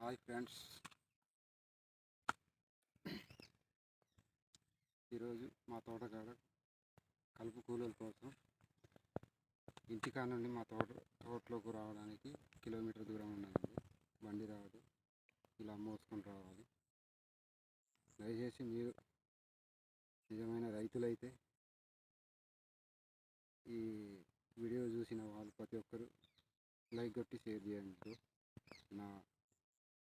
Hi friends, ఈరోజు మా తోటకాడ కలుపు కూలీల కోసం ఇంటికాడ నుండి మా తోటలోకి రావడానికి కిలోమీటర్ దూరం ఉన్నదండి. బండి రాదు, ఇలా మోసుకొని రావాలి. దయచేసి మీరు నిజమైన రైతులైతే ఈ వీడియో చూసిన వాళ్ళు ప్రతి ఒక్కరు లైక్ కొట్టి షేర్ చేయండి. నా